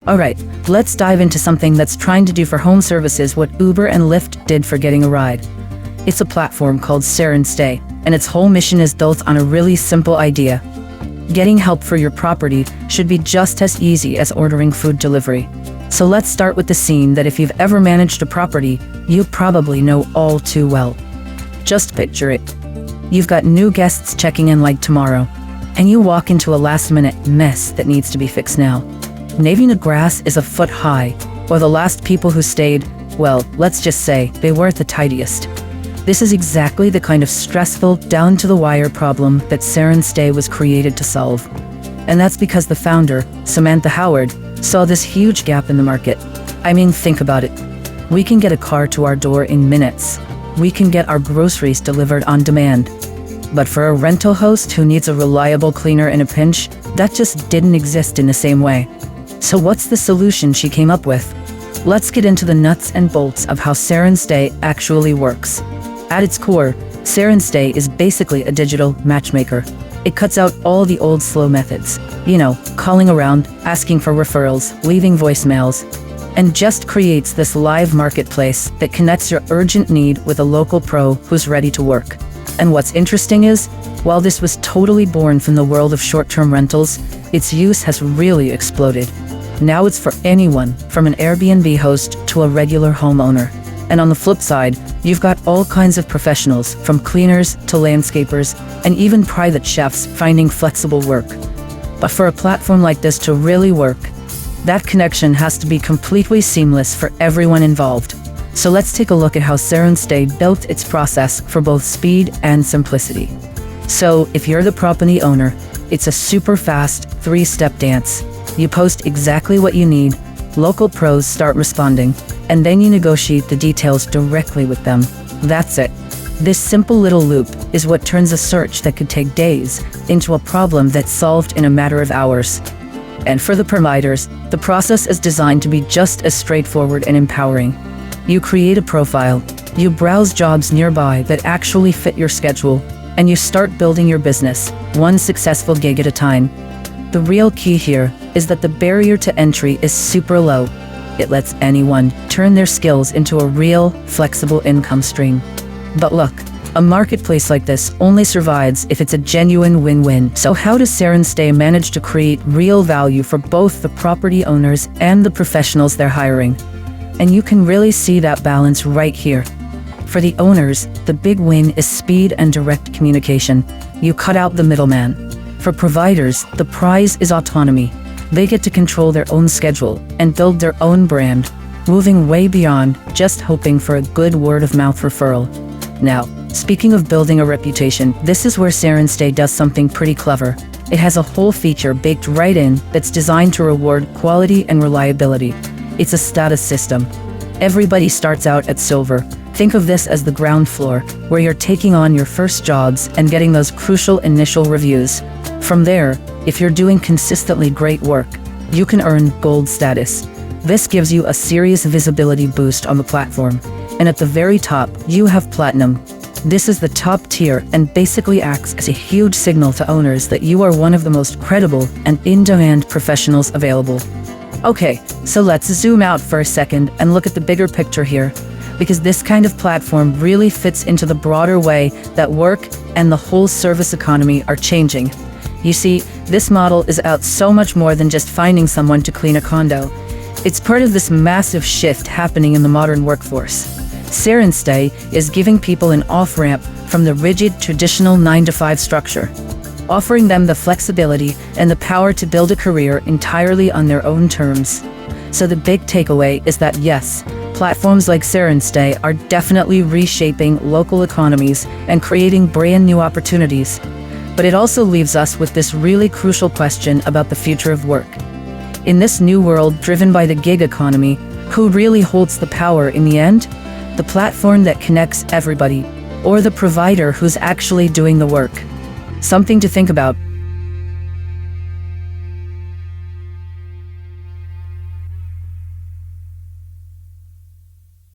Alright, let's dive into something that's trying to do for home services what Uber and Lyft did for getting a ride. It's a platform called SerenStay, and its whole mission is built on a really simple idea. Getting help for your property should be just as easy as ordering food delivery. So let's start with the scene that if you've ever managed a property, you probably know all too well. Just picture it. You've got new guests checking in like tomorrow, and you walk into a last-minute mess that needs to be fixed now. Maybe the grass is a foot high, or the last people who stayed, well, let's just say they weren't the tidiest. This is exactly the kind of stressful, down-to-the-wire problem that SerenStay was created to solve. And that's because the founder, Samantha Howard, saw this huge gap in the market. I mean, think about it. We can get a car to our door in minutes. We can get our groceries delivered on demand. But for a rental host who needs a reliable cleaner in a pinch, that just didn't exist in the same way. So what's the solution she came up with? Let's get into the nuts and bolts of how SerenStay actually works. At its core, SerenStay is basically a digital matchmaker. It cuts out all the old slow methods. Calling around, asking for referrals, leaving voicemails, and just creates this live marketplace that connects your urgent need with a local pro who's ready to work. And what's interesting is, while this was totally born from the world of short-term rentals, its use has really exploded. Now it's for anyone, from an Airbnb host to a regular homeowner. And on the flip side, you've got all kinds of professionals, from cleaners to landscapers, and even private chefs finding flexible work. But for a platform like this to really work, that connection has to be completely seamless for everyone involved. So let's take a look at how SerenStay built its process for both speed and simplicity. So if you're the property owner, it's a super fast, 3-step dance. You post exactly what you need, local pros start responding, and then you negotiate the details directly with them. That's it. This simple little loop is what turns a search that could take days into a problem that's solved in a matter of hours. And for the providers, the process is designed to be just as straightforward and empowering. You create a profile, you browse jobs nearby that actually fit your schedule, and you start building your business, one successful gig at a time. The real key here is that the barrier to entry is super low. It lets anyone turn their skills into a real, flexible income stream. But look, a marketplace like this only survives if it's a genuine win-win. So how does SerenStay manage to create real value for both the property owners and the professionals they're hiring? And you can really see that balance right here. For the owners, the big win is speed and direct communication. You cut out the middleman. For providers, the prize is autonomy. They get to control their own schedule and build their own brand, moving way beyond just hoping for a good word-of-mouth referral. Now, speaking of building a reputation, this is where SerenStay does something pretty clever. It has a whole feature baked right in that's designed to reward quality and reliability. It's a status system. Everybody starts out at silver. Think of this as the ground floor, where you're taking on your first jobs and getting those crucial initial reviews. From there, if you're doing consistently great work, you can earn gold status. This gives you a serious visibility boost on the platform. And at the very top, you have platinum. This is the top tier and basically acts as a huge signal to owners that you are one of the most credible and in-demand professionals available. Okay, so let's zoom out for a second and look at the bigger picture here, because this kind of platform really fits into the broader way that work and the whole service economy are changing. You see, this model is about so much more than just finding someone to clean a condo. It's part of this massive shift happening in the modern workforce. SerenStay is giving people an off-ramp from the rigid, traditional 9-to-5 structure, offering them the flexibility and the power to build a career entirely on their own terms. So the big takeaway is that yes, platforms like SerenStay are definitely reshaping local economies and creating brand new opportunities. But it also leaves us with this really crucial question about the future of work. In this new world driven by the gig economy, who really holds the power in the end? The platform that connects everybody, or the provider who's actually doing the work? Something to think about.